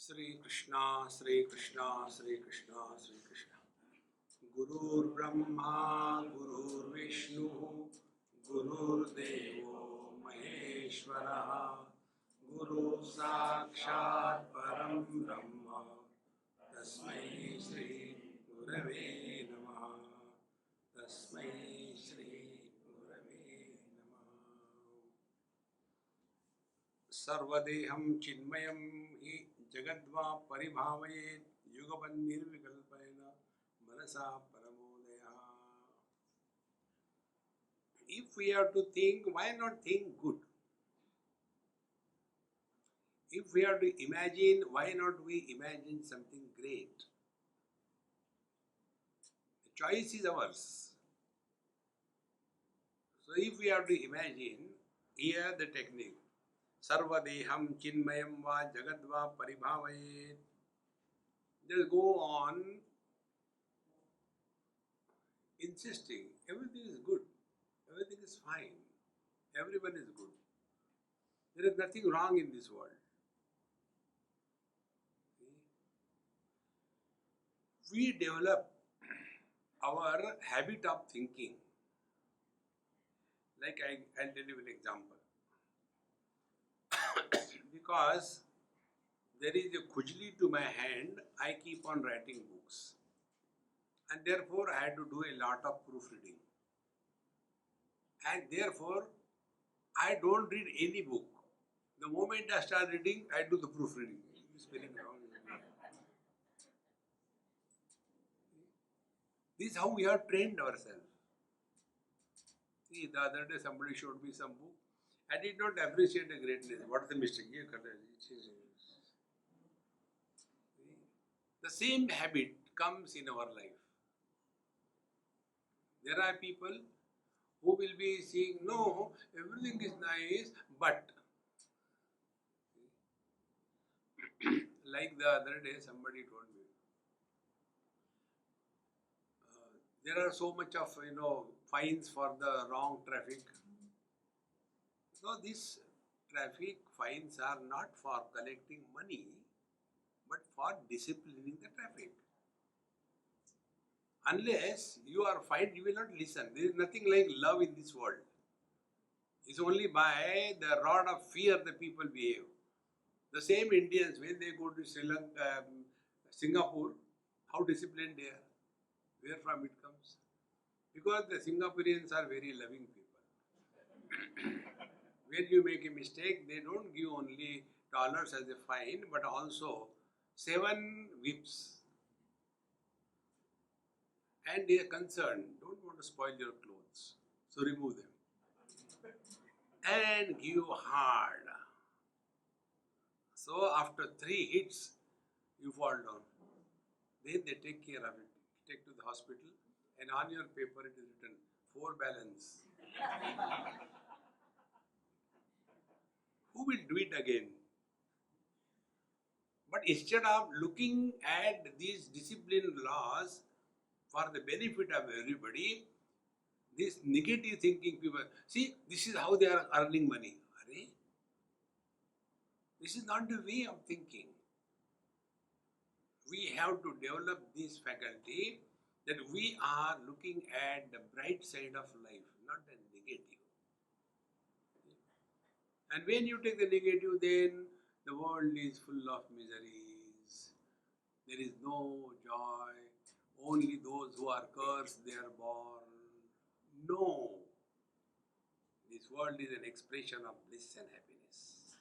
Sri Krishna, Sri Krishna, Sri Krishna, Sri Krishna. Gurur Brahma, Gurur Vishnu, Gurur Devo Maheshwara, Guru Sakshat Param Brahma, Tasmai Shri Gurave Namaha, Tasmai Shri Gurave Namaha. सर्वदेहं चिन्मयं हि जगद्वा परिभावयेत् युगपन्निर्विकल्पेन मनसा परमोदयः. If we have to think, why not think good? If we have to imagine, why not we imagine something great? The choice is ours. So if we have to imagine, here the technique. Sarvadeham chinmayam va jagadva paribhavayet. Just go on insisting everything is good, everything is fine, everyone is good. There is nothing wrong in this world. We develop our habit of thinking. Like I'll tell you an example. Because there is a khujli to my hand, I keep on writing books. And therefore I had to do a lot of proofreading. And therefore I don't read any book. The moment I start reading, I do the proofreading. Spelling wrong. This is how we have trained ourselves. See, the other day somebody showed me some book. I did not appreciate the greatness. What is the mistake? The same habit comes in our life. There are people who will be saying, no, everything is nice, but like the other day somebody told me, there are so much of, fines for the wrong traffic. So these traffic fines are not for collecting money, but for disciplining the traffic. Unless you are fined, you will not listen. There is nothing like love in this world. It's only by the rod of fear the people behave. The same Indians, when they go to Sri Lanka, Singapore, how disciplined they are. Where from it comes? Because the Singaporeans are very loving people. When you make a mistake, they don't give only dollars as a fine, but also 7 whips. And they are concerned, don't want to spoil your clothes, so remove them. And give hard. So after 3 hits, you fall down. Then they take care of it. Take to the hospital, and on your paper it is written 4 balance. Who will do it again? But instead of looking at these discipline laws for the benefit of everybody, this negative thinking people, see, this is how they are earning money. This is not the way of thinking. We have to develop this faculty that we are looking at the bright side of life, not the negative. And when you take the negative, then the world is full of miseries. There is no joy. Only those who are cursed, they are born. No. This world is an expression of bliss and happiness.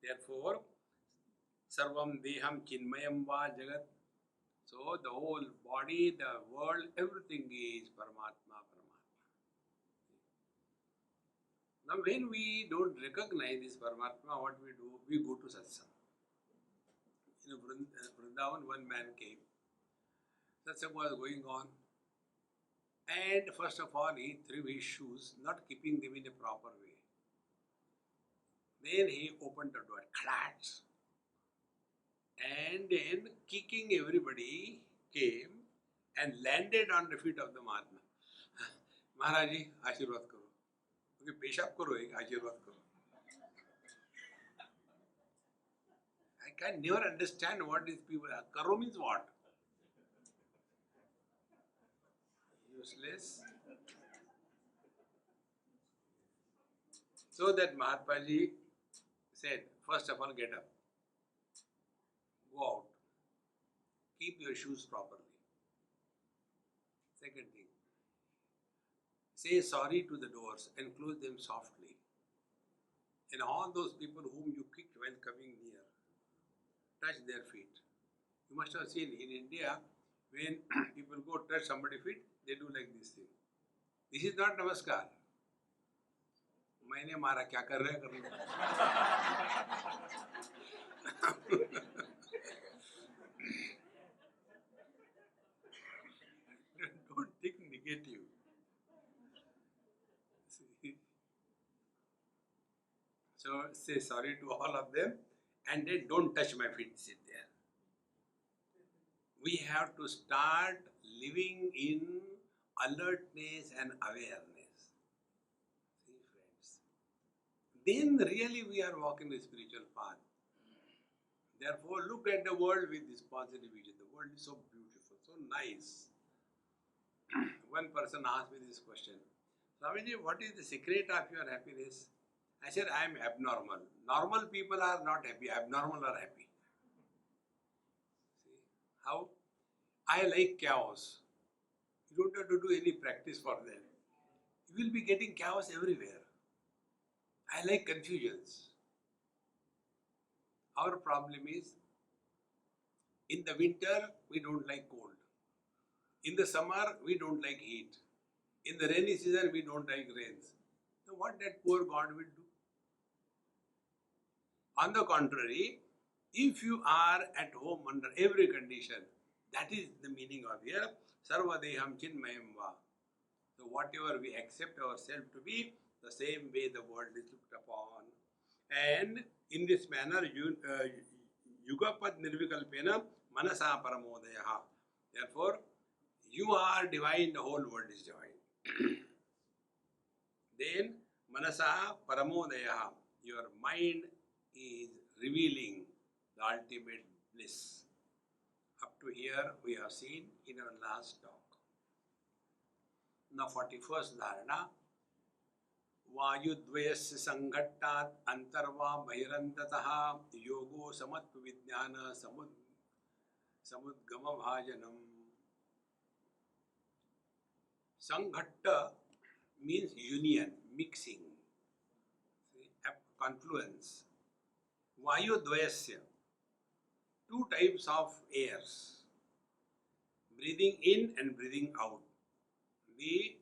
Therefore, Sarvam Deham Chinmayam Va Jagat. So the whole body, the world, everything is Paramatma, Paramatma. Now when we don't recognize this Paramatma, what we do? We go to satsang. In Vrindavan, one man came. Satsang was going on. And first of all, he threw his shoes, not keeping them in a proper way. Then he opened the door, clats. And then, kicking everybody, came and landed on the feet of the Mahatma. Maharaji, Ashirvad karo. Okay, Peshab karo, Ashirvad karo. can never understand what these people are. Karo means what? Useless. So that Mahatma Ji said, first of all, get up, go out, keep your shoes properly. Second thing, say sorry to the doors and close them softly. And all those people whom you kicked when coming near, touch their feet. You must have seen in India, when people go touch somebody's feet, they do like this thing. This is not namaskar. मैंने मारा क्या कर रहे कर लो. Don't think negative. So say sorry to all of them and then don't touch my feet, sit there. We have to start living in alertness and awareness. See, friends. Then really we are walking the spiritual path. Therefore, look at the world with this positive vision. The world is so beautiful, so nice. One person asked me this question, Swamiji, what is the secret of your happiness? I said, I am abnormal. Normal people are not happy, abnormal are happy. See, how? I like chaos. You don't have to do any practice for that. You will be getting chaos everywhere. I like confusions. Our problem is, in the winter, we don't like cold. In the summer, we don't like heat. In the rainy season, we don't like rains. Now, what that poor God will do? On the contrary, if you are at home under every condition, that is the meaning of here, Sarvadeham Chinmayam Va. So whatever we accept ourselves to be, the same way the world is looked upon. And in this manner, Yugapad Nirvikalpena Manasa Paramodayaha. Therefore, you are divine, the whole world is divine. Then, Manasa Paramodayaha, your mind is revealing the ultimate bliss. Up to here, we have seen in our last talk. Now, 41st Dharana, Vayudvayasya Sangattat Antarva Bhairantataha Yogo Samatva Vijnana Samudgama Bhajanam. Sanghatta means union, mixing, confluence. Vayudvayasya, two types of airs, breathing in and breathing out. The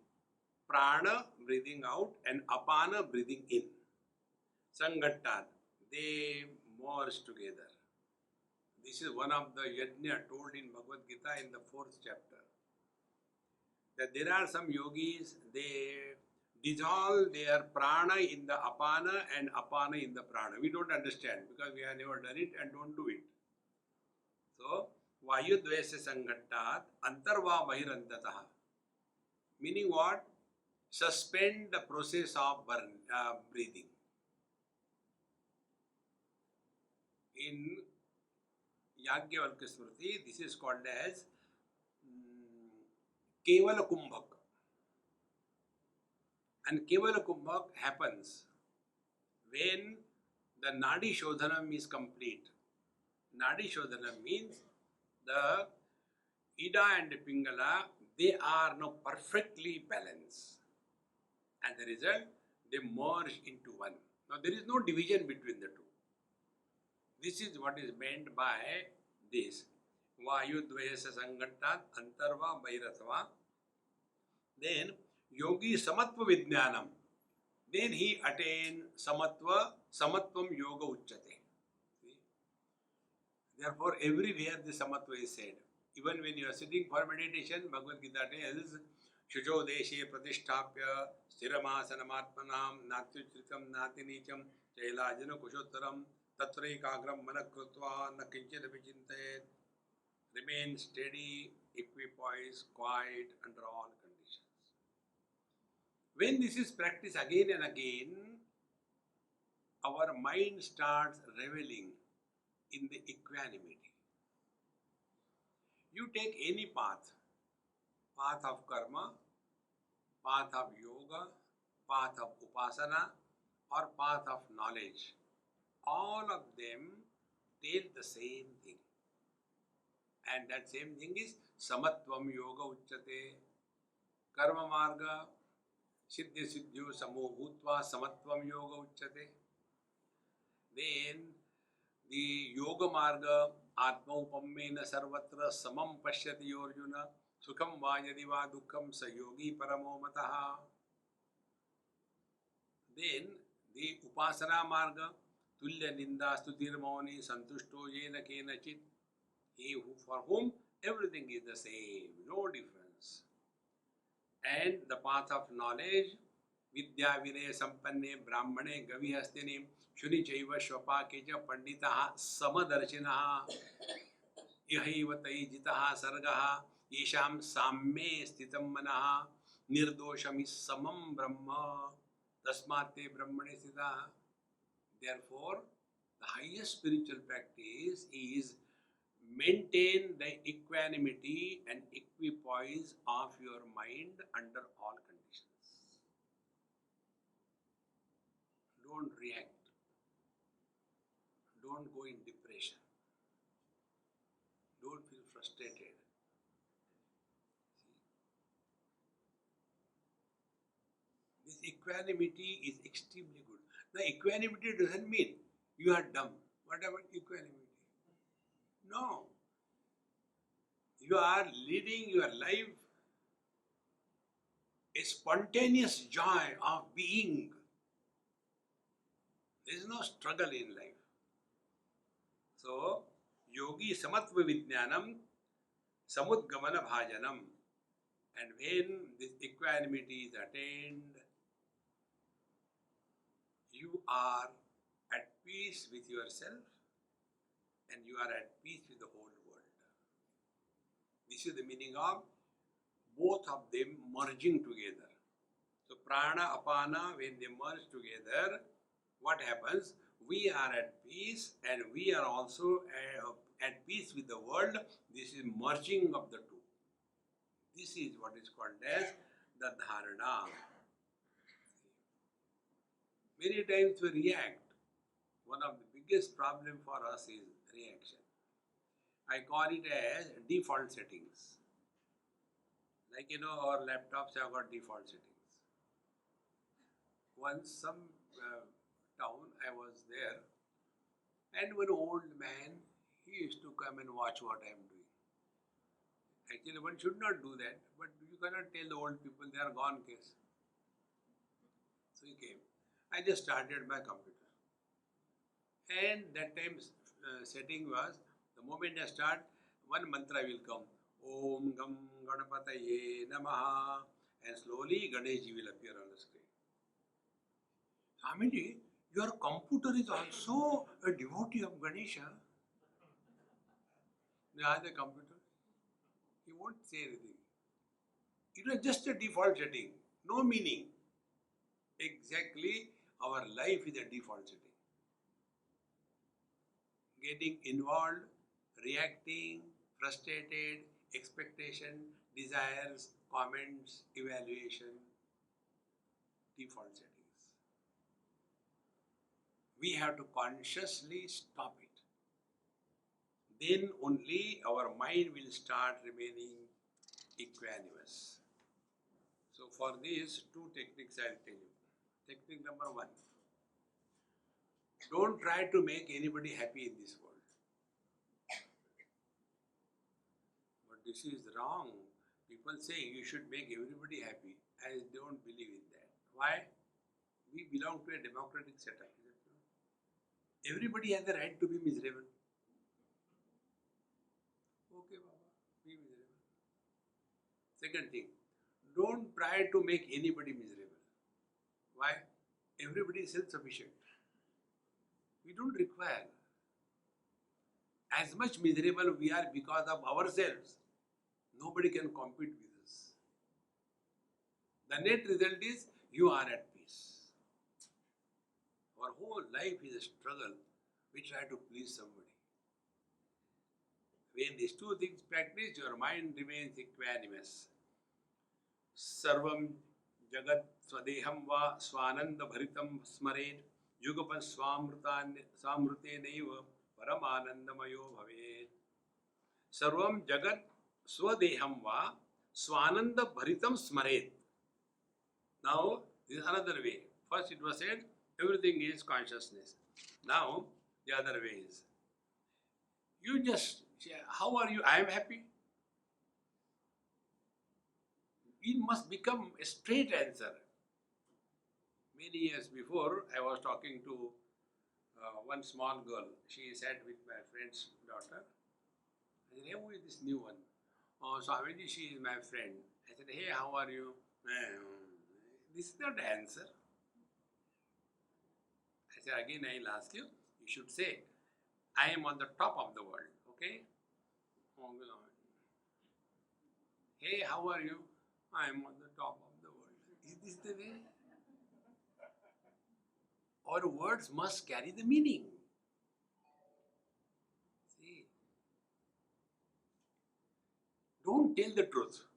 prana breathing out and apana breathing in. Sangattat, they merge together. This is one of the yajna told in Bhagavad Gita in the 4th chapter. That there are some yogis, they dissolve their prana in the apana and apana in the prana. We don't understand because we have never done it and don't do it. So, Vayudvayasya Sangattat Antarva Bhairantataha. Meaning what? Suspend the process of breathing. In Yagyavalkya Smriti, this is called as Kevala Kumbhak. And Kevala Kumbhak happens when the Nadi Shodhanam is complete. Nadi Shodhanam means the Ida and the Pingala, they are now perfectly balanced. And the result, they merge into one. Now there is no division between the two. This is what is meant by this. Vayudvayasya Sangattat Antarva Bhairatva. Then Yogi Samatva Vijnanam. Then he attains Samatva, Samatvam Yoga Uchyate. Therefore, everywhere the Samatva is said. Even when you are sitting for meditation, Bhagavad Gita tells, Shujo Deshe Pratishtapya Sthiramasanamatmanam Natyuchritam Natinicham Chailajana Kushottaram Tatraikagram Manakrutva Nakinchana Vichintayet. Remain steady, equipoised, quiet under all conditions. When this is practiced again and again, our mind starts reveling in the equanimity. You take any path of karma, path of yoga, path of upasana, or path of knowledge. All of them tell the same thing. And that same thing is samatvam yoga uchyate. Karma marga siddhi siddhyo samo bhutva samatvam yoga uchyate. Then the yoga marga atma upammena sarvatra samam pashyati yorjuna sukham va yadi va dukkham sa yogi paramo mataha. Then the upasana marga tulya ninda stutir mauni santushto yena kenachit. He who, for whom everything is the same, no difference. And the path of knowledge, vidya vinaya sampanne brahmane gavihastine shuni chaiva shvapakeja panditaha samadarshinaha ihaiva taijitaha sargaha yesham samme sthitam manaha nirdoshami samam brahma tasmate brahmane sthitaha. Therefore, the highest spiritual practice is maintain the equanimity and equipoise of your mind under all conditions. Don't react. Don't go in depression. Don't feel frustrated. This equanimity is extremely good. Now, equanimity doesn't mean you are dumb. What about equanimity? No. You are leading your life a spontaneous joy of being. There is no struggle in life. So, yogi samatva vijnanam samudgamana bhajanam. And when this equanimity is attained, you are at peace with yourself and you are at peace with the whole world. This is the meaning of both of them merging together. So prana, apana, when they merge together, what happens? We are at peace and we are also at peace with the world. This is merging of the two. This is what is called as the dharana. Many times we react. One of the biggest problem for us is reaction. I call it as default settings. Like our laptops have got default settings. Once some town I was there, and one old man, he used to come and watch what I am doing. Actually, one should not do that, but you cannot tell the old people they are gone case. So he came. I just started my computer. And that time setting was, the moment I start, one mantra will come. Om Gam Ganapataye Namaha. And slowly Ganeshji will appear on the screen. Swamiji, your computer is also a devotee of Ganesha. They have the computer. He won't say anything. It was just a default setting. No meaning. Exactly, our life is a default setting. Getting involved, reacting, frustrated, expectation, desires, comments, evaluation, default settings. We have to consciously stop it. Then only our mind will start remaining equanimous. So for these two techniques I will tell you. Technique number 1. Don't try to make anybody happy in this world. But this is wrong. People say you should make everybody happy. I don't believe in that. Why? We belong to a democratic setup. Everybody has the right to be miserable. Okay, Baba, be miserable. Second thing, don't try to make anybody miserable. Why? Everybody is self-sufficient. We don't require. As much miserable we are because of ourselves, nobody can compete with us. The net result is you are at peace. Our whole life is a struggle. We try to please somebody. When these two things practice, your mind remains equanimous. Sarvam jagat swadeham va swananda bharitam smaret yugapan swamrutenaiva paramanandamayo bhavet. Sarvam jagat swadeham va swananda bharitam smaret. Now, this is another way. First it was said, everything is consciousness. Now, the other way is, you just say, how are you? I am happy. It must become a straight answer. Many years before, I was talking to one small girl. She sat with my friend's daughter. I said, hey, who is this new one? Oh, Swamiji, she is my friend. I said, hey, how are you? This is not the answer. I said, again, I'll ask you. You should say, I am on the top of the world. Okay? Hey, how are you? I am on the top of the world. Is this the way? Our words must carry the meaning. See? Don't tell the truth.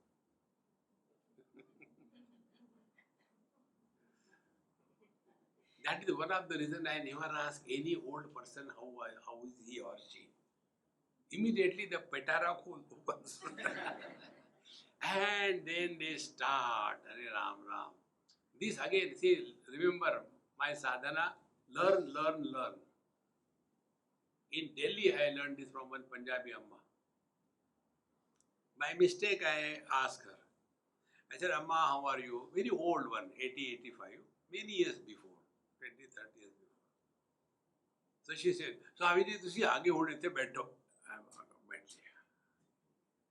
That is one of the reasons I never ask any old person how is he or she. Immediately the petara opens. And then they start, Hare Ram Ram. This again, see, remember my sadhana, learn, learn, learn. In Delhi, I learned this from one Punjabi Amma. By mistake, I asked her. I said, Amma, how are you? Very old one, 80, 85, many years before, 20, 30 years before. So she said, Swamiji, तुसी आगे होने थे बैठो.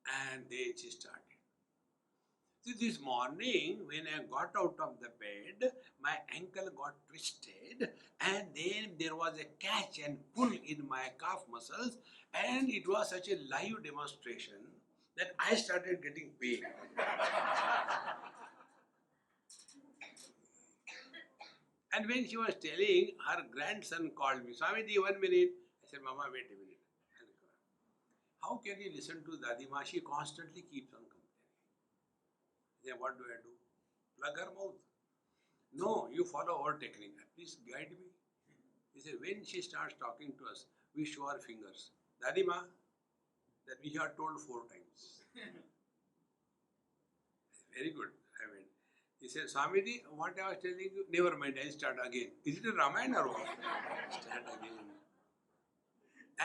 And then she started. See, this morning, when I got out of the bed, my ankle got twisted, and then there was a catch and pull in my calf muscles, and it was such a live demonstration that I started getting pain. And when she was telling, her grandson called me, Swamiji, 1 minute. I said, Mama, wait a minute. How can you listen to Dadima? She constantly keeps on comparing. Then what do I do? Plug her mouth. No, you follow our technique. Please guide me. He said, when she starts talking to us, we show our fingers. Dadima, that we have told 4 times. Very good. I mean, he said, Swamiji, what I was telling you, never mind, I'll start again. Is it a Ramayana or what? Start again.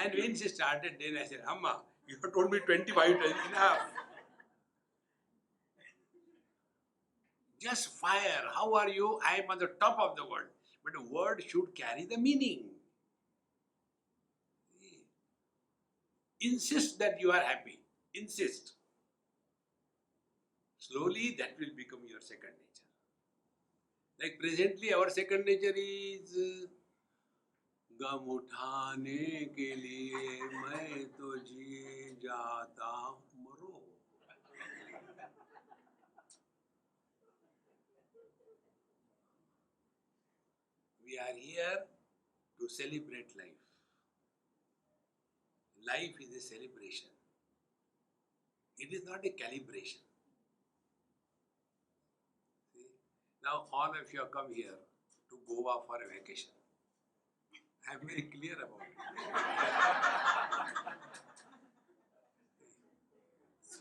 And when she started, then I said, Amma, you have told me 25 times, enough. Just fire. How are you? I am on the top of the world. But a word should carry the meaning. Insist that you are happy. Insist. Slowly that will become your second nature. Like presently our second nature is गम उठाने के लिए मैं तो जी जाता मरो. We are here to celebrate life. Life is a celebration. It is not a calibration. See? Now all of you have come here to Goa for a vacation. I am very clear about it.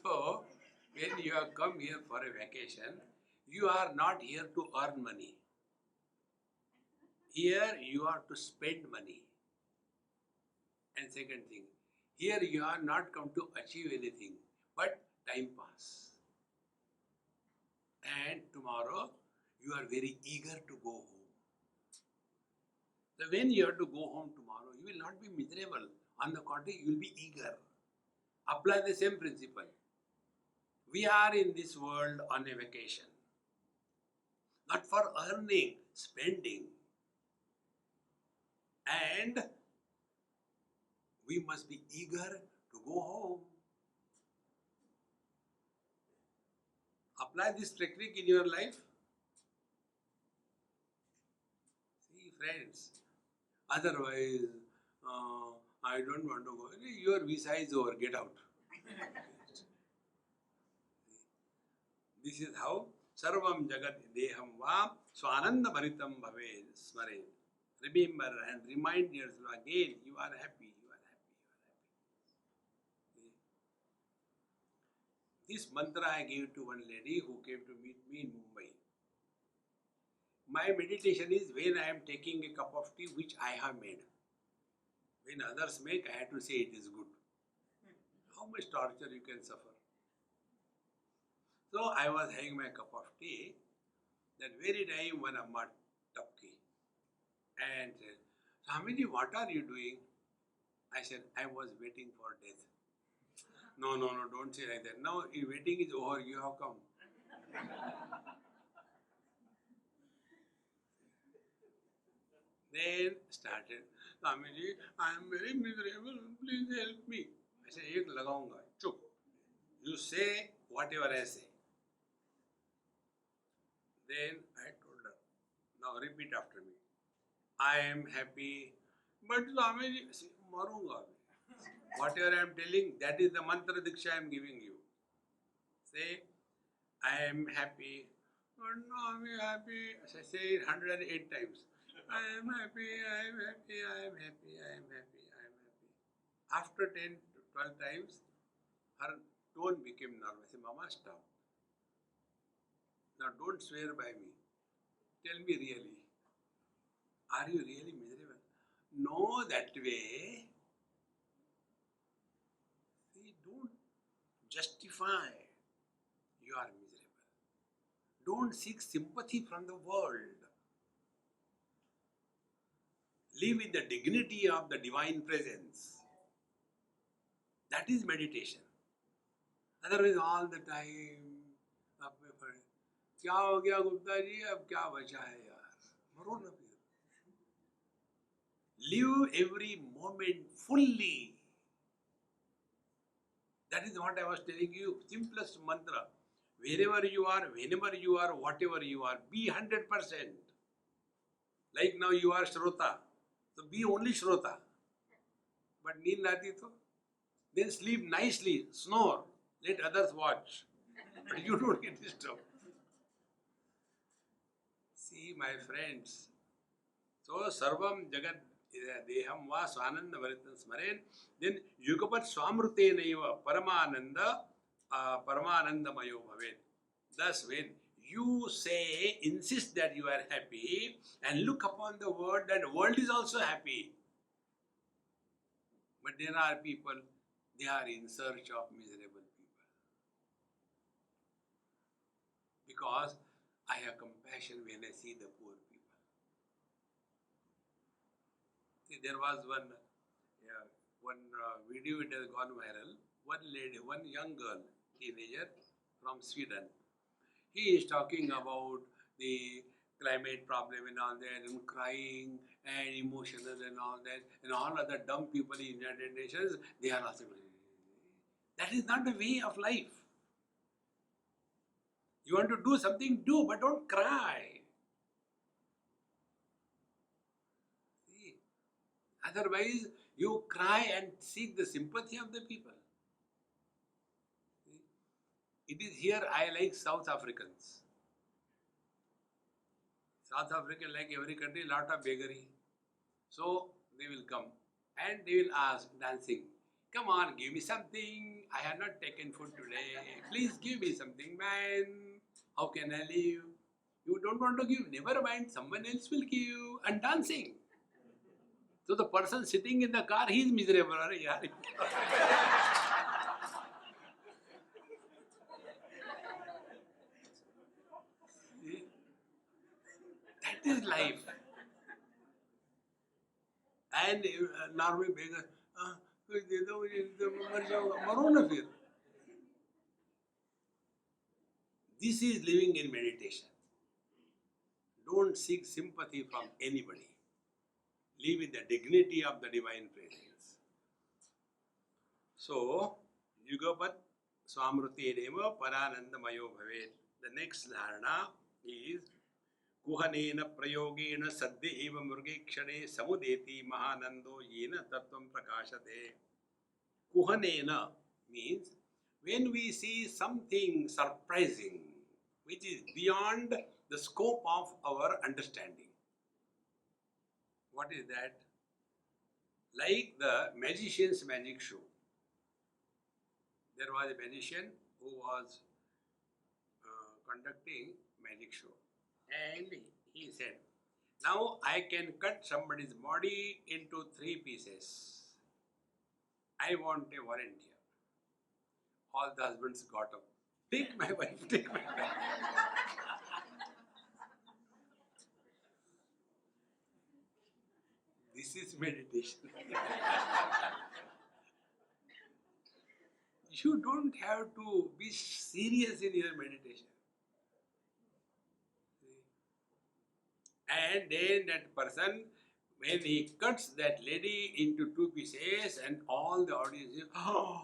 So, when you have come here for a vacation, you are not here to earn money. Here you are to spend money. And second thing, here you are not come to achieve anything, but time pass. And tomorrow you are very eager to go home. So when you have to go home tomorrow, you will not be miserable. On the contrary, you will be eager. Apply the same principle. We are in this world on a vacation. Not for earning, spending. And we must be eager to go home. Apply this technique in your life. See, friends, otherwise, I don't want to go. Your visa is over, get out. This is how Sarvam Jagat Deham Va Swananda Bharitam Bhave Smare. Remember and remind yourself again, you are happy, you are happy, you are happy. This mantra I gave to one lady who came to meet me in Mumbai. My meditation is when I am taking a cup of tea which I have made. When others make, I have to say it is good. How much torture you can suffer? So I was having my cup of tea. That very time one Amma Tapki and said, Swamiji, what are you doing? I said, I was waiting for death. No, don't say like that. Now waiting is over, you have come. Then started, Swamiji, I am very miserable, please help me. I said, ek lagaunga, chup. You say whatever I say. Then I told her, now repeat after me. I am happy, but Swamiji, see, marunga. Whatever I am telling, that is the mantra diksha I am giving you. Say, I am happy, but no, I am happy. As I say it 108 times. I am happy, I am happy, I am happy, I am happy, I am happy. After 10 to 12 times, her tone became normal. I said, Mama, stop. Now don't swear by me. Tell me really. Are you really miserable? No, that way. See, don't justify you are miserable. Don't seek sympathy from the world. Live in the dignity of the divine presence. That is meditation. Otherwise, all the time, क्या हो गया गुप्ता जी अब क्या बचा है यार मरो ना फिर live every moment fully. That is what I was telling you, simplest mantra. Wherever you are, whenever you are, whatever you are, be 100%. Like now you are Shrota, so be only Shrota. But need aati to, then sleep nicely, snore, let others watch. But you don't get disturbed. See, my friends, so Sarvam Jagat Deham Va Swananda Bharitam Smaren, then Yugapat Swamrute Naiva Paramananda Mayo Bhavet. Thus, when you say, insist that you are happy and look upon the world, that world is also happy. But there are people, they are in search of miserable people. Because I have compassion when I see the poor people. See, there was one video, it has gone viral. One lady, one young girl, teenager from Sweden. He is talking about the climate problem and all that, and crying and emotional and all that, and all other dumb people in United Nations, they are also. That is not the way of life. You want to do something, do, but don't cry. See? Otherwise, you cry and seek the sympathy of the people. See? It is here I like South Africans. South Africa, like every country, lot of beggary. So they will come and they will ask, dancing, come on, give me something. I have not taken food today. Please give me something, man. How can I live? You don't want to give, never mind, someone else will give. And dancing. So the person sitting in the car, he is miserable. That is life. And normally beggar, this is living in meditation. Don't seek sympathy from anybody. Live in the dignity of the divine presence. So, Yugapat Swamrute Deva Paranandamayo Bhavet. The next dharana is Kuhanena prayogena sadde eva murgekshane samudeti mahanando yena tattvam prakashate. Kuhanena means when we see something surprising which is beyond the scope of our understanding. What is that? Like the magician's magic show. There was a magician who was conducting magic show, and he said, now I can cut somebody's body into 3 pieces. I want a volunteer. All the husbands got up. Take my wife, take my wife. This is meditation. You don't have to be serious in your meditation. And then that person, when he cuts that lady into 2 pieces and all the audience is, oh,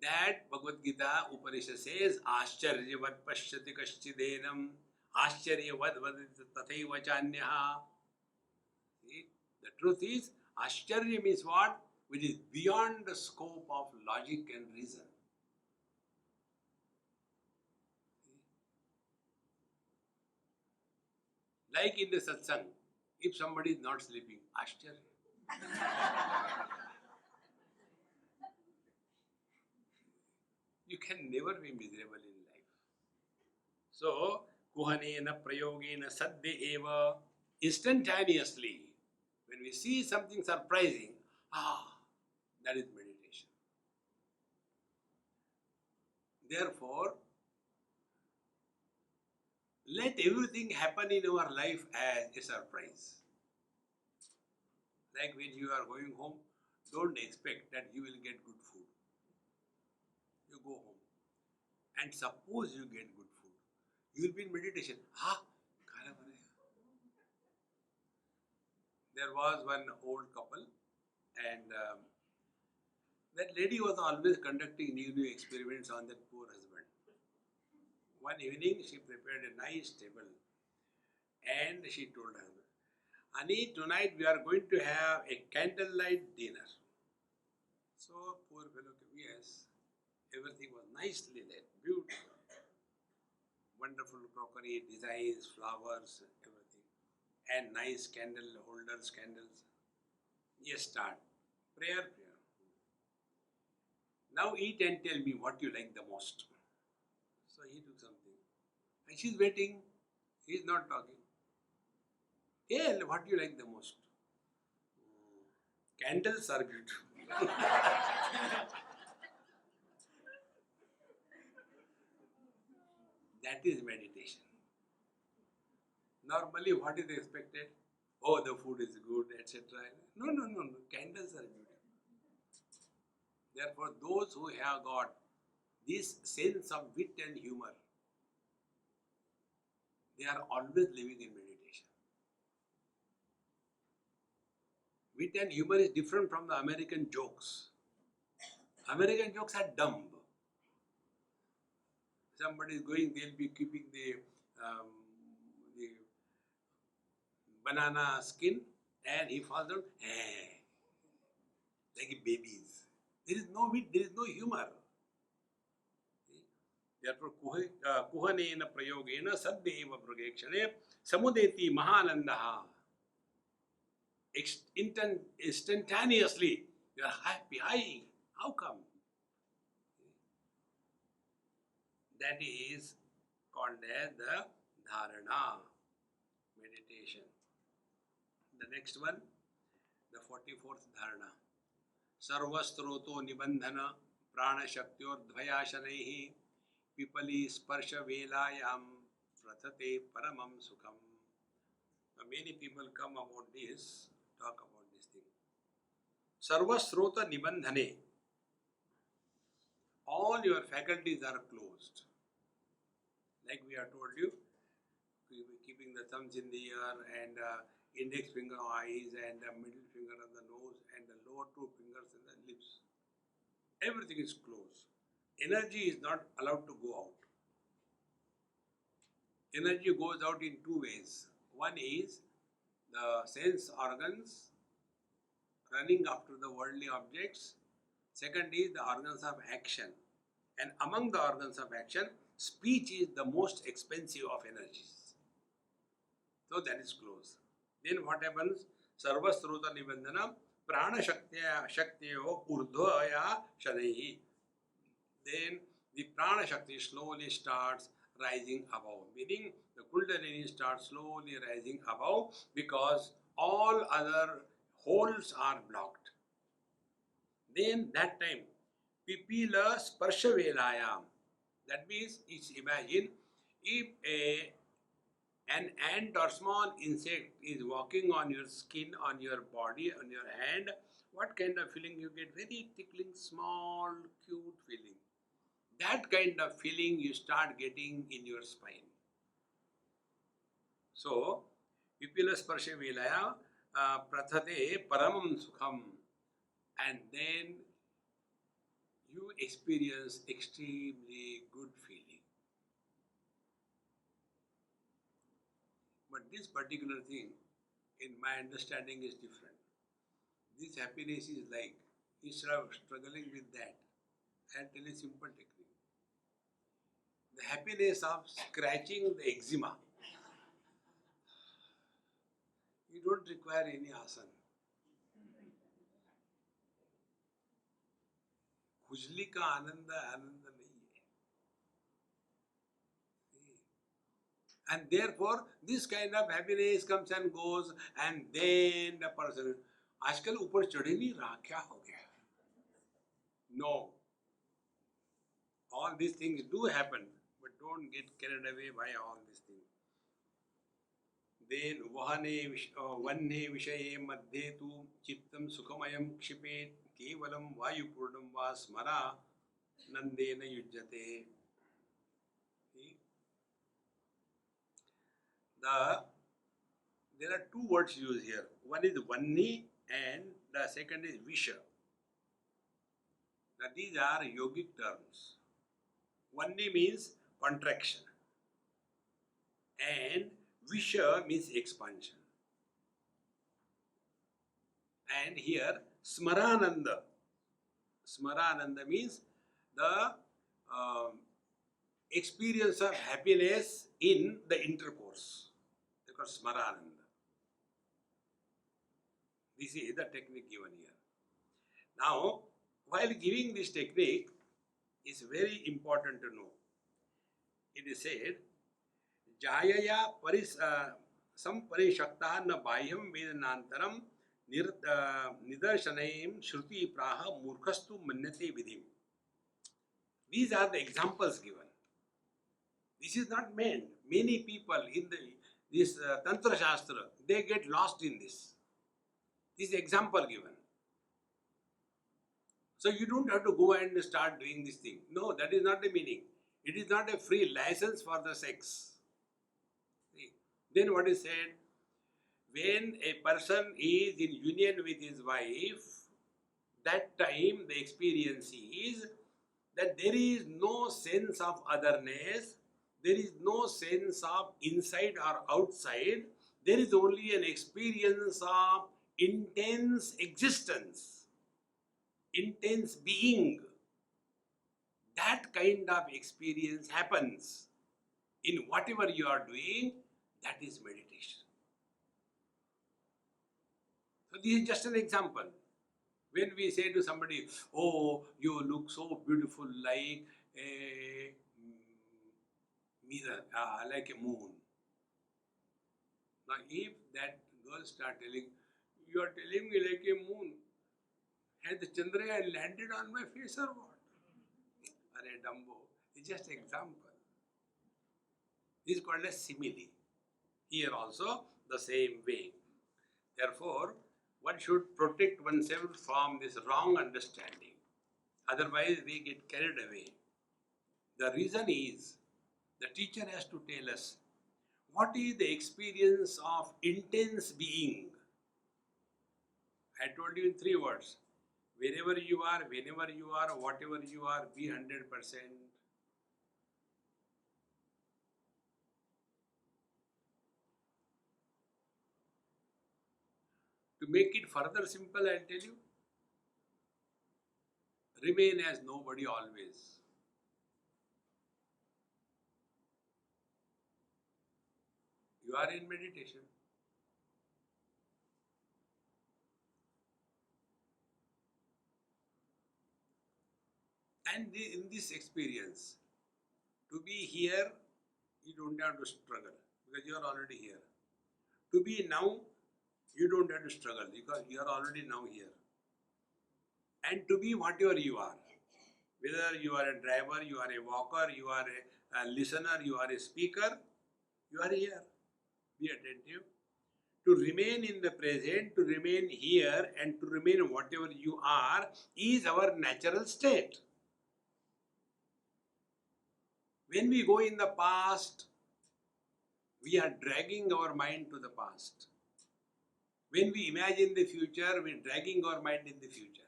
that Bhagavad Gita Upanishad says, Ascharyavat pashyati kashchidenam, Ascharyavat vadati tathaiva chanyaha. See, the truth is, Ascharya means what? Which is beyond the scope of logic and reason. Like in the satsang, if somebody is not sleeping, Ascharya. You can never be miserable in life. So, kuhanena prayogena sadde eva, instantaneously, when we see something surprising, that is meditation. Therefore, let everything happen in our life as a surprise. Like when you are going home, don't expect that you will get good food. You go home, and suppose you get good food, you will be in meditation. Khana banaya. There was one old couple, and that lady was always conducting new experiments on that poor husband. One evening, she prepared a nice table, and she told her, Honey, tonight we are going to have a candlelight dinner. So, poor fellow came, yes, everything was nicely lit, beautiful. Wonderful crockery, designs, flowers, everything. And nice candle holders, candles. Yes, start. Prayer. Now eat and tell me what you like the most. So he took something. And she's waiting. He's not talking. Tell what you like the most. Candles are beautiful. That is meditation. Normally, what is expected? Oh, the food is good, etc. No. Candles are beautiful. Therefore, those who have got this sense of wit and humor, they are always living in meditation. Wit and humor is different from the American jokes. American jokes are dumb. Somebody is going, they'll be keeping the banana skin, and he falls down, like babies. There is no wit, there is no humor. Therefore, kuhanena prayogena saddeva pragekshane samudeti mahanandaha. Instantaneously, you are happy. How come? That is called as the dharana, meditation. The next one, the 44th dharana. Sarvastroto nibandhana prana shakti or dvayashanaihi pipali sparsha velayam prathate paramam sukham. Now many people come about this, talk about this thing. Sarvasrota nibandhane. All your faculties are closed. Like we have told you, keeping the thumbs in the ear and index finger on eyes and the middle finger on the nose and the lower 2 fingers in the lips. Everything is closed. Energy is not allowed to go out. energy goes out in two ways. One is the sense organs running after the worldly objects. Second is the organs of action. And among the organs of action, speech is the most expensive of energies. So that is close. Then what happens? Sarva Sruta Nibandhanam Prana Shaktiyo Urdhvaya Shadaihi. Then the Prana Shakti slowly starts rising above. Meaning the Kundalini starts slowly rising above because all other holes are blocked. Then that time, Pipila Sparsha Velayam. That means, imagine if an ant or small insect is walking on your skin, on your body, on your hand, what kind of feeling you get? Very tickling, small, cute feeling. That kind of feeling you start getting in your spine. So, Pipila Sparsha Velaya Prathate Paramam Sukham. And then you experience extremely good feeling. But this particular thing, in my understanding, is different. This happiness is like, instead of struggling with that, I'll tell you a simple technique. The happiness of scratching the eczema. You don't require any asana. खुजली का आनंद आनंद नहीं है. And therefore, this kind of happiness comes and goes, and then the person, आजकल ऊपर चढ़ नहीं रहा, क्या हो गया? No. All these things do happen, but don't get carried away by all these things. Then vanne vishaye madhe tu chittam sukhamayam kshipet kevalam vayupurnam va smara nandena yujjate. There are two words used here. One is vanni and the second is visha. Now these are yogic terms. Vanni means contraction and visha means expansion. And here smarananda. Smarananda means the experience of happiness in the intercourse. Because smarananda. This is the technique given here. Now, while giving this technique, it's very important to know. It is said, Jayaya samparishakta na bahyam vedanantaram nidarshanayim shruti praha murkhastu manyate vidhim. These are the examples given. This is not meant. Many people in this Tantra Shastra, they get lost in this. This is example given. So you don't have to go and start doing this thing. No, that is not the meaning. It is not a free license for the sex. See? Then what is said? When a person is in union with his wife, that time the experience is that there is no sense of otherness, there is no sense of inside or outside, there is only an experience of intense existence, intense being. That kind of experience happens in whatever you are doing, that is meditation. So this is just an example. When we say to somebody, oh, you look so beautiful like a mirror, like a moon. Now if that girl start telling, you are telling me like a moon, had the Chandrayaan landed on my face or what? Arey Dumbo, it's just an example. This is called a simile. Here also the same way. Therefore, one should protect oneself from this wrong understanding. Otherwise, we get carried away. The reason is, the teacher has to tell us, what is the experience of intense being? I told you in 3 words. Wherever you are, whenever you are, whatever you are, be 100%. To make it further simple, I'll tell you, remain as nobody always. You are in meditation. And in this experience, to be here, you don't have to struggle because you are already here. To be now, you don't have to struggle because you are already now here. And to be whatever you are, whether you are a driver, you are a walker, you are a listener, you are a speaker, you are here. Be attentive. To remain in the present, to remain here, and to remain whatever you are is our natural state. When we go in the past, we are dragging our mind to the past. When we imagine the future, we are dragging our mind in the future.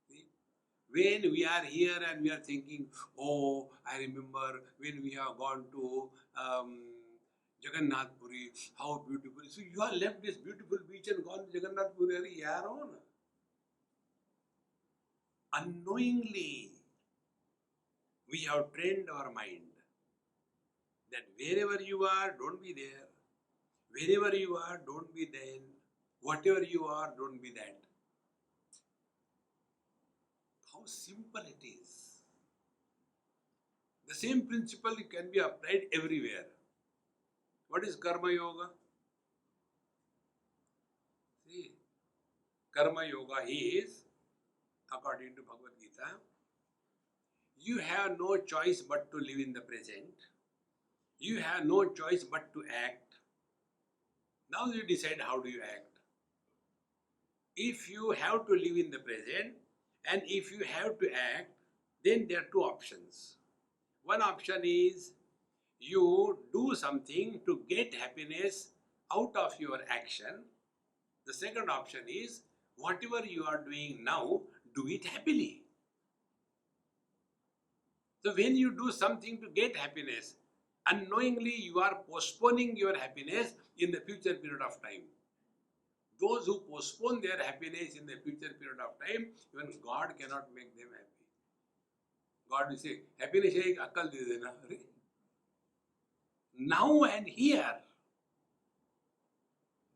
See? When we are here and we are thinking, oh, I remember when we have gone to Jagannath Puri, how beautiful. So you have left this beautiful beach and gone to Jagannath Puri, yaar on. Unknowingly, we have trained our mind that wherever you are, don't be there. Wherever you are, don't be then. Whatever you are, don't be that. How simple it is. The same principle can be applied everywhere. What is Karma Yoga? See, Karma Yoga is, according to Bhagavad Gita, you have no choice but to live in the present. You have no choice but to act. Now you decide how do you act. If you have to live in the present and if you have to act, then there are two options. One option is you do something to get happiness out of your action. The second option is whatever you are doing now, do it happily. So when you do something to get happiness, unknowingly you are postponing your happiness in the future period of time. Those who postpone their happiness in the future period of time, even God cannot make them happy. God will say, happiness hai akal de dena. Now and here.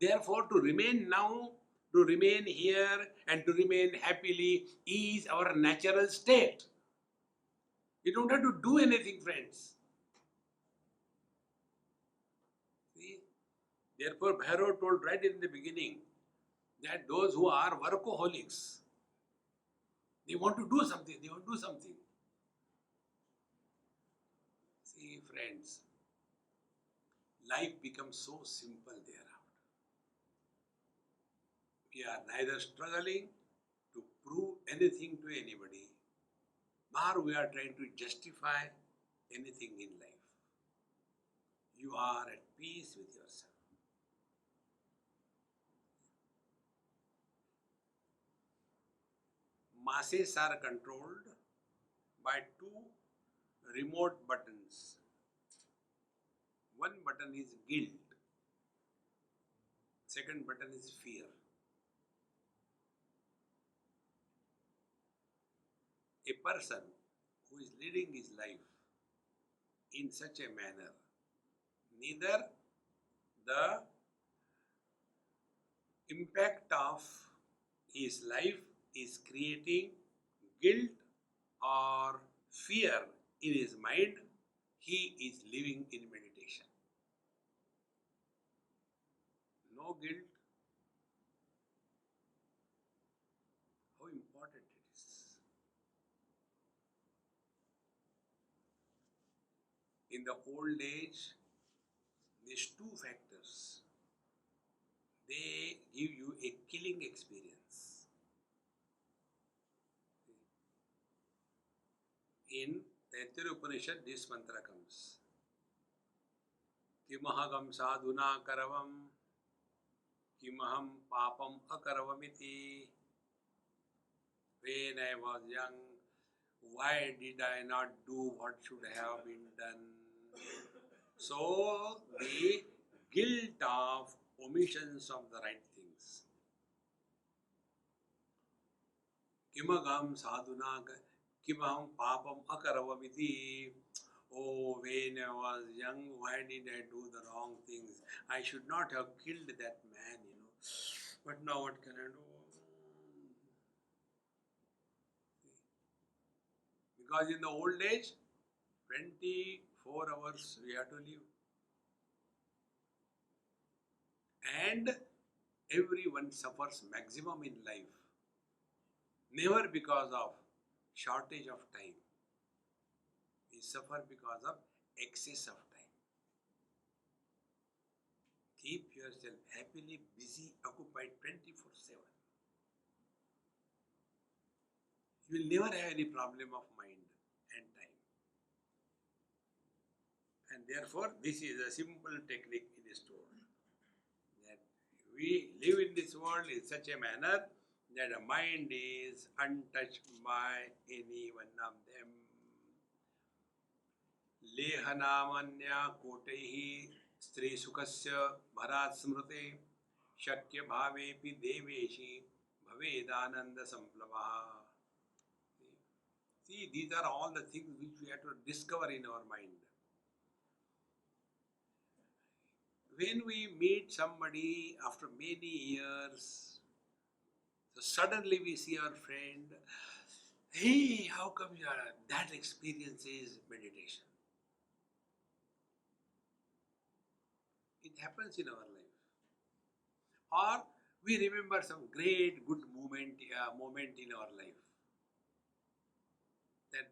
Therefore, to remain now, to remain here, and to remain happily is our natural state. You don't have to do anything, friends. See? Therefore, Bhairava told right in the beginning that those who are workaholics, they want to do something, they want to do something. See, friends, life becomes so simple thereafter. We are neither struggling to prove anything to anybody, nor we are trying to justify anything in life. You are at peace with yourself. Masses are controlled by two remote buttons. One button is guilt. Second button is fear. A person who is leading his life in such a manner, neither the impact of his life is creating guilt or fear in his mind, he is living in meditation. No guilt. How important it is. In the old age, these two factors, they give you a killing experience. In Taittiriya Upanishad, this mantra comes. Kimahagam sadhuna karavam, kimaham papam akaravamiti. When I was young, why did I not do what should have been done? So, the guilt of omissions of the right things. Kimagam sadhuna kimaham papam akaravamiti. Oh, when I was young, why did I do the wrong things? I should not have killed that man, But now what can I do? Because in the old age, 24 hours we have to live. And everyone suffers maximum in life. Never because of shortage of time. We suffer because of excess of time. Keep yourself happily busy, occupied 24/7. You will never have any problem of mind and time. And therefore, this is a simple technique it is told. That we live in this world in such a manner that the mind is untouched by any one of them. लेहनामन्या कोटैः स्त्री सुखस्य भरात् स्मृते शक्य भावेपि देवेशि भवेदानंद संप्लवः. See, these are all the things which we have to discover in our mind. When we meet somebody after many years, so suddenly we see our friend, hey, how come you are? That experience is meditation. It happens in our life. Or we remember some great good moment in our life. That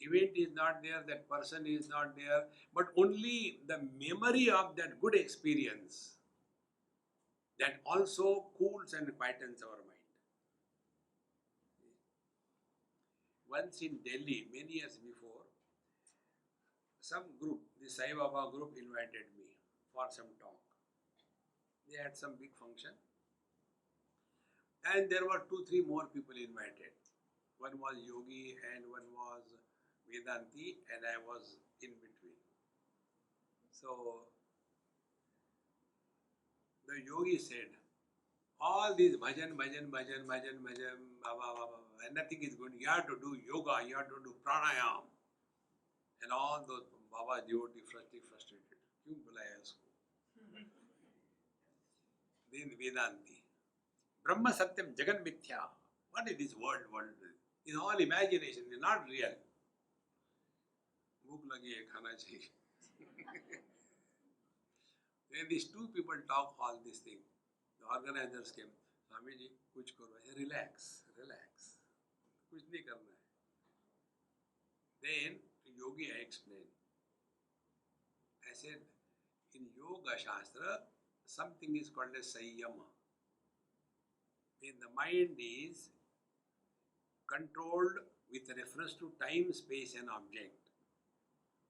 event is not there, that person is not there, but only the memory of that good experience that also cools and quietens our mind. Once in Delhi, many years before, some group, the Sai Baba group, invited me for some talk. They had some big function. And there were 2-3 more people invited. One was Yogi and one was Vedanti, and I was in between. So, the Yogi said, all these bhajan, and nothing is good. You have to do yoga, you have to do pranayam. And all those Baba devotees frustrated. Kyun bulaya usko? Then Vedanti. Brahma Satyam Jagan Mithya. What is this world? It's all imagination, it's not real. Bhook lagi hai, khana chahiye. Then these two people talk all these things. The organizers came. Swami ji, kuch karo. I said, relax. Kuch nahi karna hai. Then to Yogi I explained. I said, in Yoga Shastra, something is called as Sayyama. When the mind is controlled with reference to time, space and object,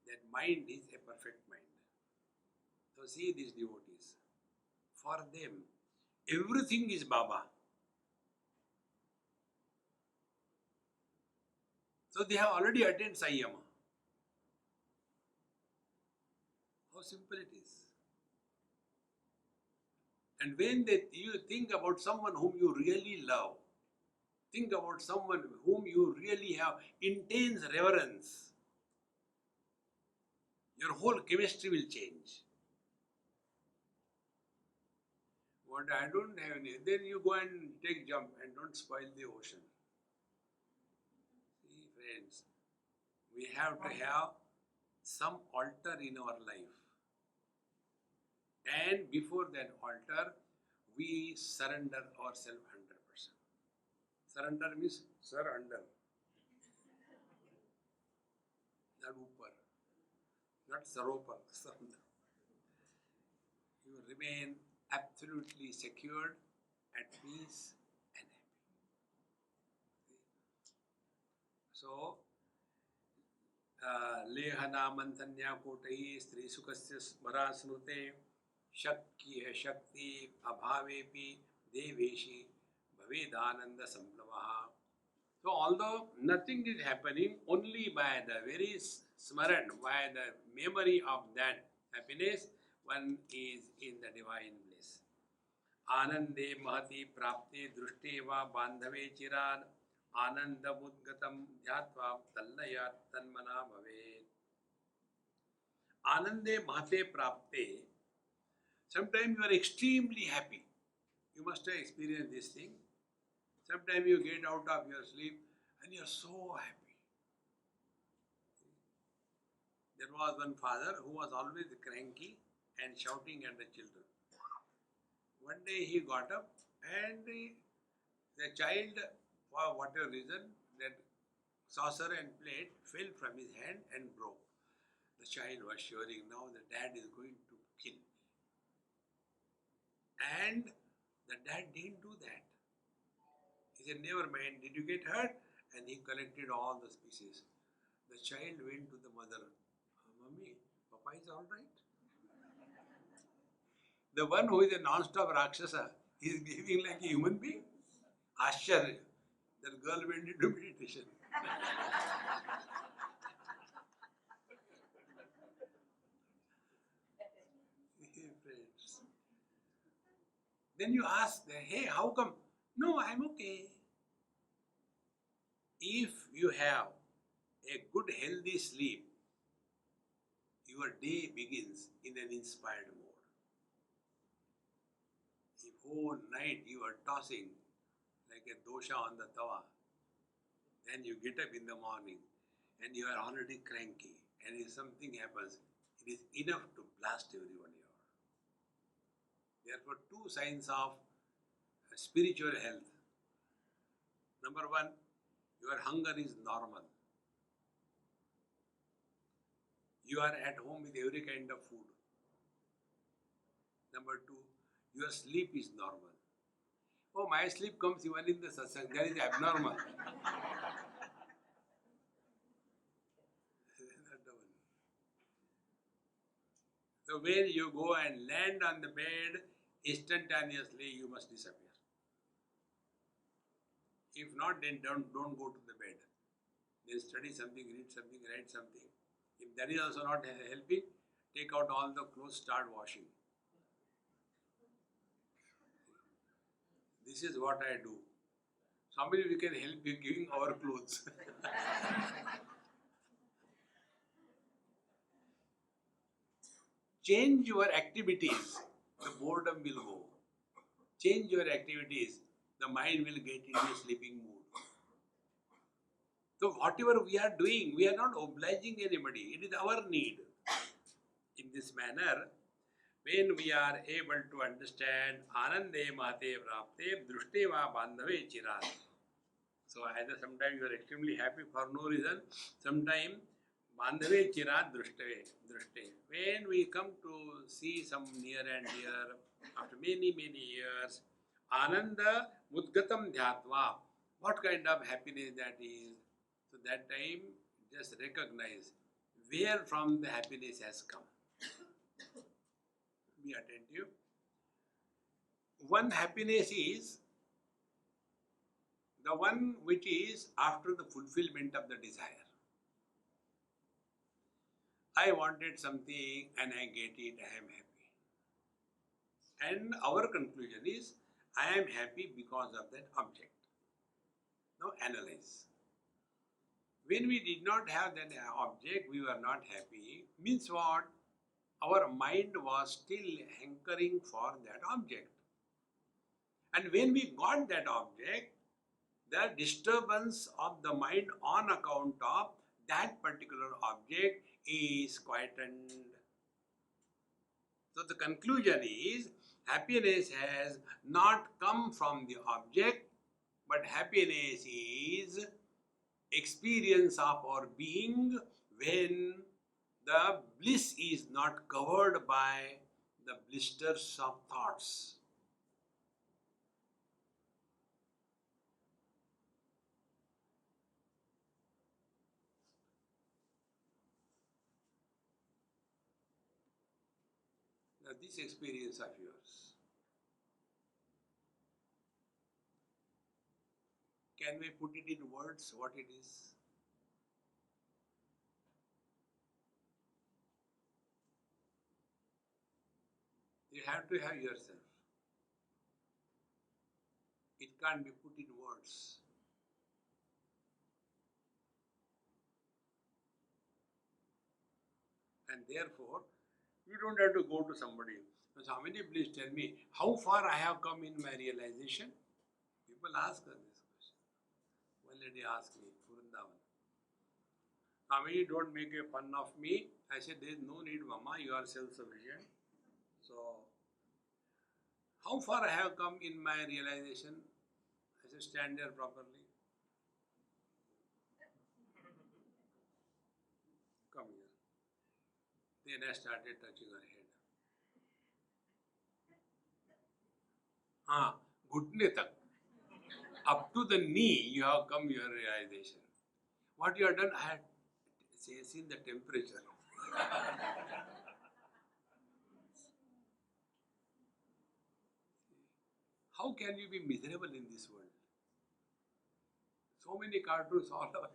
that mind is a perfect mind. So see these devotees. For them, everything is Baba. So they have already attained Sayyama. How simple it is. And when you think about someone whom you really love, think about someone whom you really have intense reverence, your whole chemistry will change. What I don't have any, then you go and take jump and don't spoil the ocean. See, friends, we have to have some altar in our life. And before that altar, we surrender ourselves 100%. Surrender means surrender. Not upar. Not saropar. Surrender. You remain absolutely secured, at peace and happy. So, लेहना मंथन्या कोटही स्त्री सुखस्य स्मरा स्मृते शक्ति है शक्ति अभावेपि देवेशी भवेदानंद संप्लवः. So although nothing is happening, only by the very smaran, by the memory of that happiness, one is in the divine bliss. आनंदे महति प्राप्ते दृष्टे वा बांधवे चिरान आनंदमुद्गतं ध्यात्वा तल्लयात् तन्मना भवेत्. Anande mahate prapte. Sometimes you are extremely happy. You must have experienced this thing. Sometimes you get out of your sleep and you are so happy. There was one father who was always cranky and shouting at the children. One day he got up and the child, for whatever reason, that saucer and plate fell from his hand and broke. The child was shivering, now the dad is going to kill me. And the dad didn't do that. He said, never mind, did you get hurt? And he collected all the pieces. The child went to the mother. Mummy, Papa is all right? The one who is a non-stop Rakshasa is behaving like a human being. Ashcharya. That girl went into meditation. Friends. Then you ask, hey, how come? No, I'm okay. If you have a good healthy sleep, your day begins in an inspired mode. If whole night you are tossing like a dosha on the tawa, then you get up in the morning and you are already cranky, and if something happens, it is enough to blast everyone here. Therefore, two signs of spiritual health. Number one, your hunger is normal. You are at home with every kind of food. Number two, your sleep is normal. Oh, my sleep comes even in the satsang. That is abnormal. So when you go and land on the bed, instantaneously you must disappear. If not, then don't go to the bed. Then study something, read something, write something. If that is also not helping, take out all the clothes, start washing. This is what I do. Swami, we can help you giving our clothes. Change your activities, the boredom will go. Change your activities, the mind will get into a sleeping mood. So whatever we are doing, we are not obliging anybody. It is our need. In this manner, when we are able to understand Anande Mahate Prapte Drushte Va Bandhave Chirat. So either sometimes you are extremely happy for no reason, sometimes Bandhave Chirat Drushte. When we come to see some near and dear, after many years, Ananda Mudgatam Dhyatva. What kind of happiness that is? So that time, just recognize where from the happiness has come. Be attentive. One happiness is the one which is after the fulfillment of the desire. I wanted something and I get it, I am happy. And our conclusion is, I am happy because of that object. Now analyze. When we did not have that object, we were not happy. Means what? Our mind was still hankering for that object. And when we got that object, the disturbance of the mind on account of that particular object is quietened. So the conclusion is, happiness has not come from the object, but happiness is experience of our being when the bliss is not covered by the blisters of thoughts. Now this experience of yours, can we put it in words what it is? You have to have yourself. It can't be put in words. And therefore, you don't have to go to somebody. Swami, please tell me how far I have come in my realization. People ask us this question. One lady asked me, Vrindavan, Swami, don't make a fun of me. I said, there is no need, Mama, you are self-sufficient. So, how far I have come in my realization? I said, stand there properly. Come here. Then I started touching her head. घुटने तक. Up to the knee, you have come your realization. What you have done, I had seen the temperature. How can you be miserable in this world? So many cartoons all over.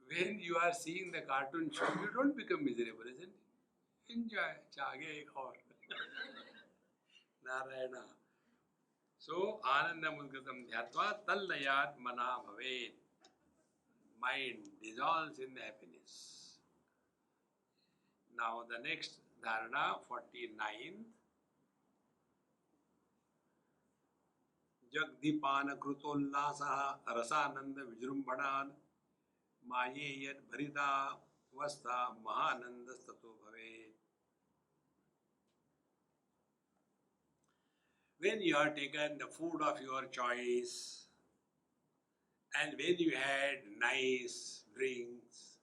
When you are seeing the cartoon show, you don't become miserable, isn't it? Enjoy. Chage aur. Narayana. So, Anandamudgatam dhyatva tallayat mana bhavet. Mind dissolves in the happiness. Now the next dharana, 49. Jagdipana krutolnasaha rasananda vijrumbhanan maye yad bharita vastha mahananda stato bhavet. When you are taken the food of your choice and when you had nice drinks.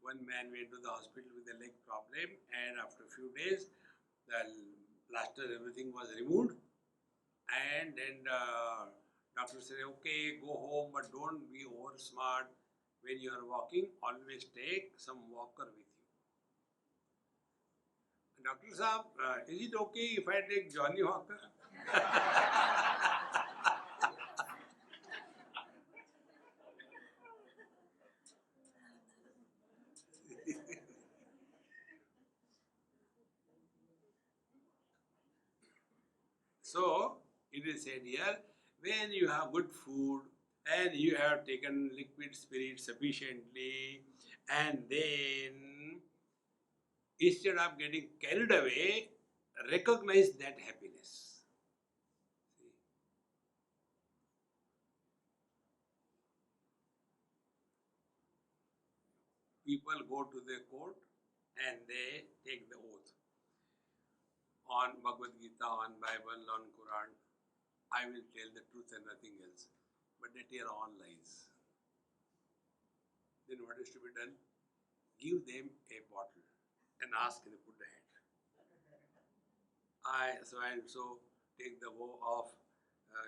One man went to the hospital with a leg problem and after a few days the plaster, everything was removed and then doctor said, okay, go home but don't be over smart. When you are walking, always take some walker with you. Doctor Saab, is it okay if I take Johnny Walker? So, it is said here, when you have good food and you have taken liquid spirit sufficiently and then instead of getting carried away, recognize that happiness. See? People go to the court and they take the oath on Bhagavad Gita, on Bible, on Quran. I will tell the truth and nothing else. But they tell all lies. Then what is to be done? Give them a bottle and ask them to put the head. I so take the vow of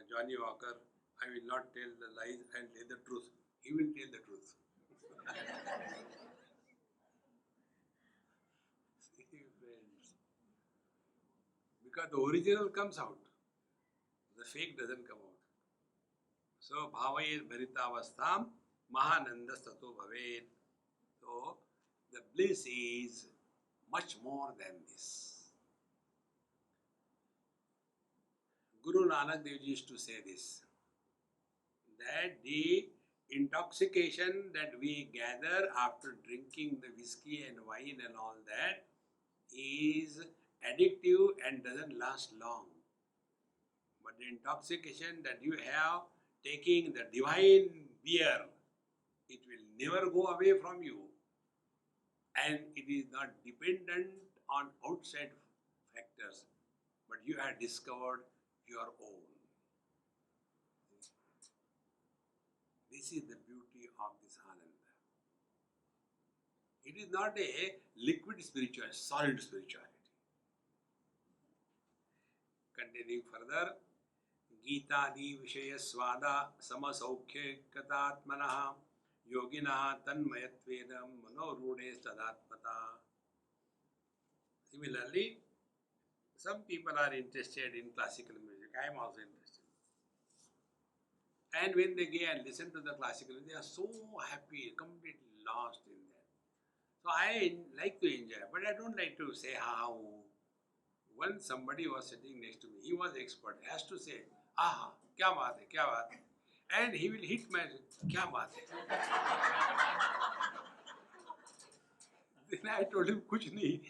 Johnny Walker. I will not tell the lies, I will tell the truth. He will tell the truth. See, friends. Because the original comes out. The fake doesn't come out. So, bhavayet bharitavastham mahananda stato bhavet. So, the bliss is much more than this. Guru Nanak Dev Ji used to say this, that the intoxication that we gather after drinking the whiskey and wine and all that is addictive and doesn't last long. But the intoxication that you have taking the divine beer, it will never go away from you and it is not dependent on outside factors, but you have discovered your own. This is the beauty of this Ananda. It is not a liquid spirituality, solid spirituality. Continuing further, Gita-di Vishaya Swada Samasaukhe Katatmanaha Yoginaha Tanmayatvedam Manorude Sadatmata. Similarly, some people are interested in classical music. I am also interested. And when they go and listen to the classical music, they are so happy, completely lost in that. So I like to enjoy, but I don't like to say how Once somebody was sitting next to me, he was expert, has to say, aha, kya baat hai, kya baat hai. And he will hit my, kya baat hai. Then I told him, kuch nahi.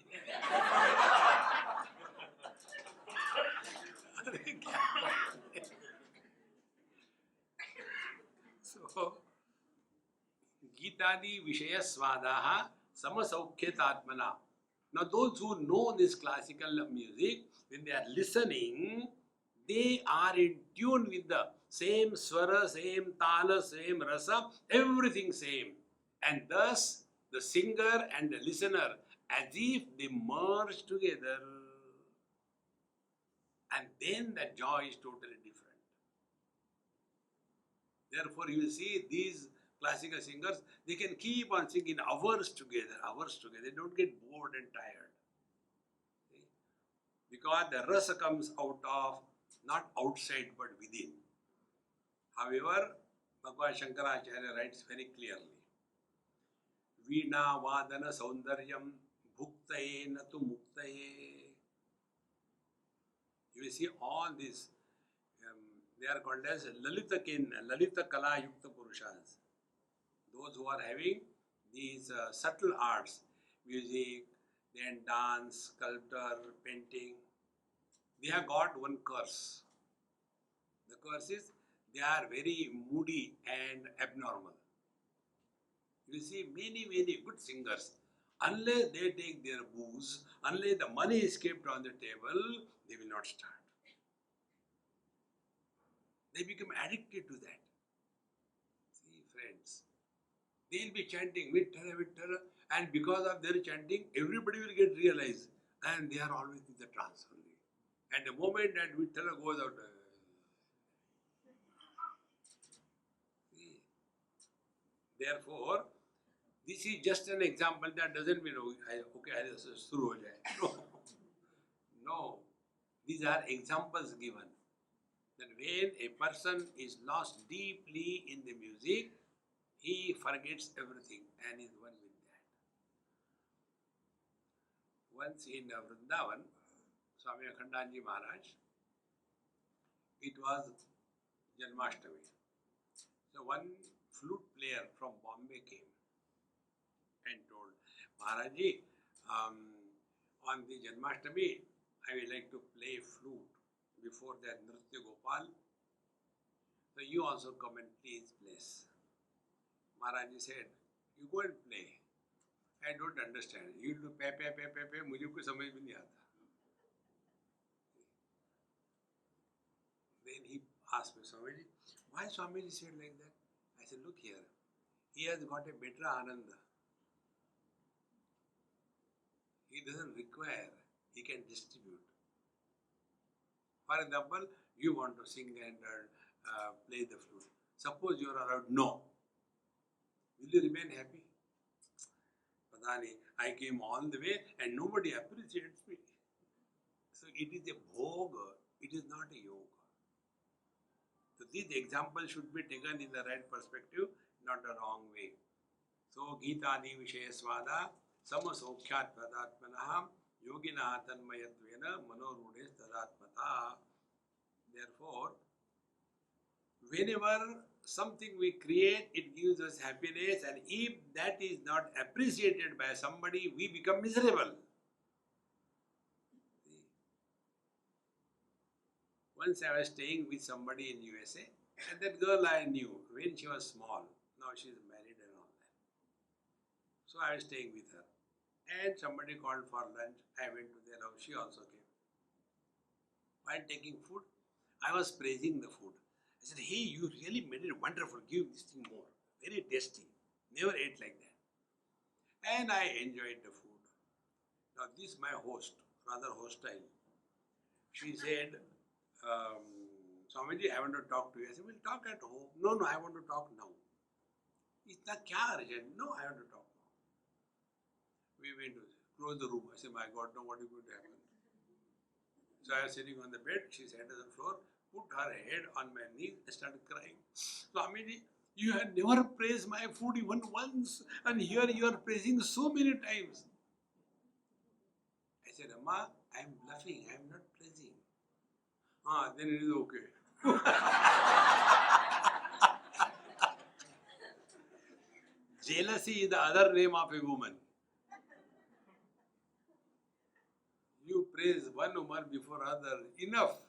So, Gitadi Vishayasvadaha Samasaukhyatatmana. Now, those who know this classical music, when they are listening, they are in tune with the same swara, same tala, same rasa, everything same. And thus, the singer and the listener, as if they merge together, and then the joy is totally different. Therefore, you will see these classical singers, they can keep on singing hours together. They don't get bored and tired. See? Because the rasa comes out of, not outside, but within. However, Bhagwan Shankaracharya writes very clearly, Veena Vadana Saundaryam Bhuktaye Natu Muktaye. You will see all these, they are called as Lalita Kala Yukta Purushas. Those who are having these subtle arts, music, then dance, sculpture, painting, they have got one curse. The curse is they are very moody and abnormal. You see many good singers, unless they take their booze, unless the money is kept on the table, they will not start. They become addicted to that. See, friends, they will be chanting Vittala, Vittala, and because of their chanting, everybody will get realized, and they are always in the trance only. And the moment that Vittala goes out, see, therefore, this is just an example. That doesn't mean, okay, I'll just through it. No. No. These are examples given. That when a person is lost deeply in the music, he forgets everything and is one with that. Once in Vrindavan, Swami Akhandanji Maharaj, it was Janmashtami. So one flute player from Bombay came and told, Maharajji, on the Janmashtami, I will like to play flute before that Nritya Gopal. So you also come and please place. Maharajji said, you go and play. I don't understand. You do pe, mujhe kuch samajh bhi nahi aata. Then he asked me, Swamiji, why Swamiji said like that? I said, look here, he has got a better ananda. He doesn't require, he can distribute. For example, you want to sing and play the flute. Suppose you are allowed, no. Will you remain happy? Padani, I came all the way and nobody appreciates me. So it is a bhoga, it is not a yoga. So these examples should be taken in the right perspective, not the wrong way. So Gitadi Vishayasvada Samasokhyat Padatmanaham Yogina Tanmayatvena Manorudes Tadatmata. Therefore, whenever something we create, it gives us happiness, and if that is not appreciated by somebody, we become miserable. Once I was staying with somebody in USA, and that girl I knew when she was small. Now she is married and all that. So I was staying with her. And somebody called for lunch. I went to their house. She also came. While taking food, I was praising the food. I said, hey, you really made it wonderful. Give this thing more. Very tasty. Never ate like that. And I enjoyed the food. Now this my host, rather hostile. She said, Swamiji, I want to talk to you. I said, we'll talk at home. No, I want to talk now. Itna kya urgent? No, I want to talk now. We went to close the room. I said, my God, now what is going to happen? So I was sitting on the bed. She sat on the floor, put her head on my knee and started crying. Swamiji, you had never praised my food even once, and here you are praising so many times. I said, Amma, I am bluffing, I am not pleasing. Then it is okay. Jealousy is the other name of a woman. You praise one woman before other, enough.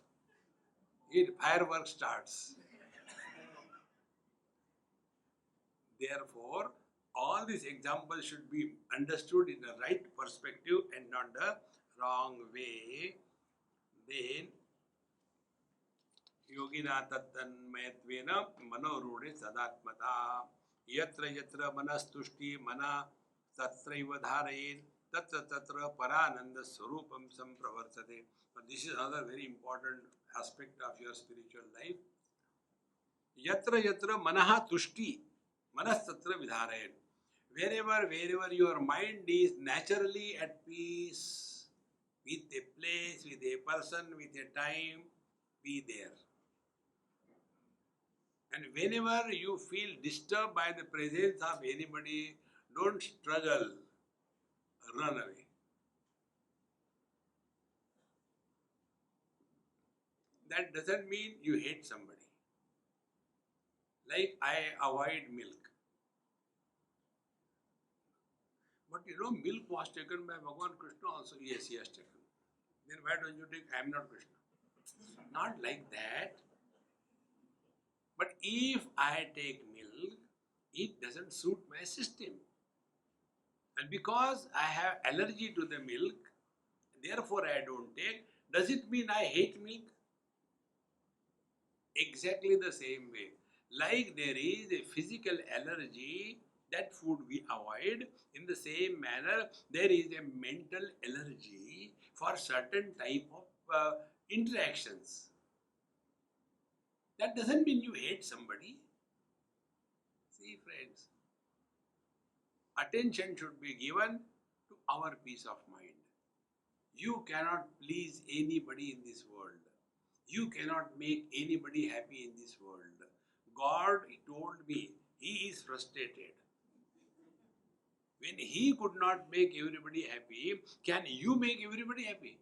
Firework starts. Therefore, all these examples should be understood in the right perspective and not the wrong way. Then, yogina tattanmayatvena manorude sadatmata yatra yatra manastushti mana tatraiva dharayen tatra tatra parananda swarupam sampravartate. This is another very important aspect of your spiritual life. Yatra yatra manaha tushti manas tatra vidharayen. Wherever your mind is naturally at peace with a place, with a person, with a time, be there. And whenever you feel disturbed by the presence of anybody, don't struggle, run away. That doesn't mean you hate somebody. Like I avoid milk. But milk was taken by Bhagavan Krishna also. Yes, he has taken. Then why don't you take? I am not Krishna. Not like that. But if I take milk, it doesn't suit my system. And because I have allergy to the milk, therefore I don't take. Does it mean I hate milk? Exactly the same way. Like there is a physical allergy, that food we avoid. In the same manner, there is a mental allergy for certain type of interactions. That doesn't mean you hate somebody. See, friends, attention should be given to our peace of mind. You cannot please anybody in this world. You cannot make anybody happy in this world. God told me He is frustrated. When He could not make everybody happy, can you make everybody happy?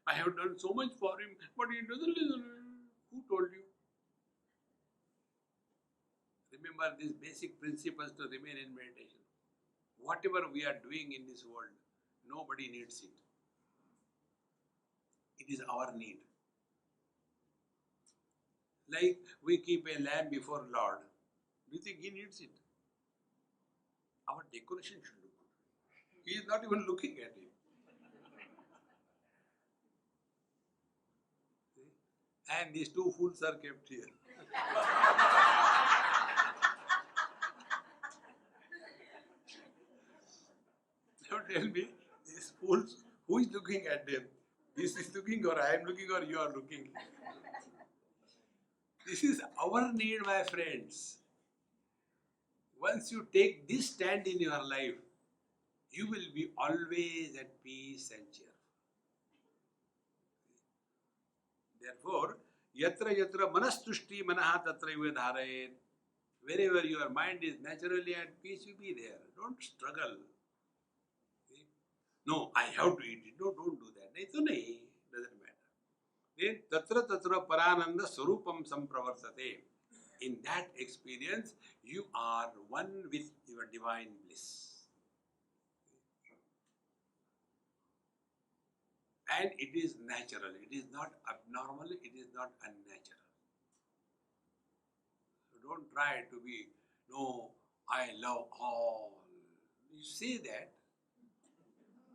I have done so much for Him, but He doesn't listen. Who told you? Remember these basic principles to remain in meditation. Whatever we are doing in this world, nobody needs it. It is our need. Like we keep a lamp before Lord. Do you think He needs it? Our decoration should look good. He is not even looking at it. And these two fools are kept here. Now tell me, these fools, who is looking at them? This is looking, or I am looking, or you are looking? This is our need, my friends. Once you take this stand in your life, you will be always at peace and cheerful. Therefore, yatra yatra manastushti manaha tatraiva dharayen. Wherever your mind is naturally at peace, you be there. Don't struggle. See? No, I have to eat it. No, don't do that. Doesn't matter. Then tatra tatra parananda swarupam sampravarsate. In that experience, you are one with your divine bliss. And it is natural. It is not abnormal. It is not unnatural. So don't try to be, no, I love all. You say that.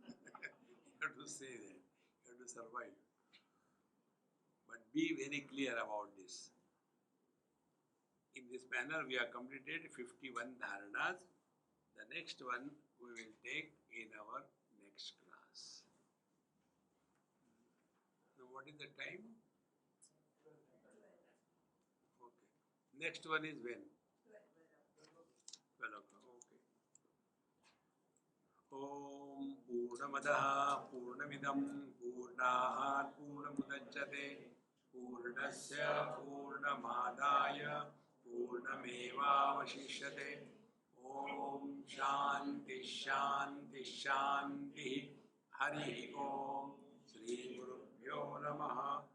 You have to say that. You have to survive. But be very clear about this. In this manner, we have completed 51 dharanas. The next one we will take in our next class. Now, what is the time? Okay. Next one is when? 12 o'clock. Okay. Om Purnamadaha Purnamidam Purnahat Purnamudachyate Purnasya Purnamadaya Purnamevavashishyate. Om Shanti Shanti Shanti. Hari Om. Shri Gurubhyo Namaha.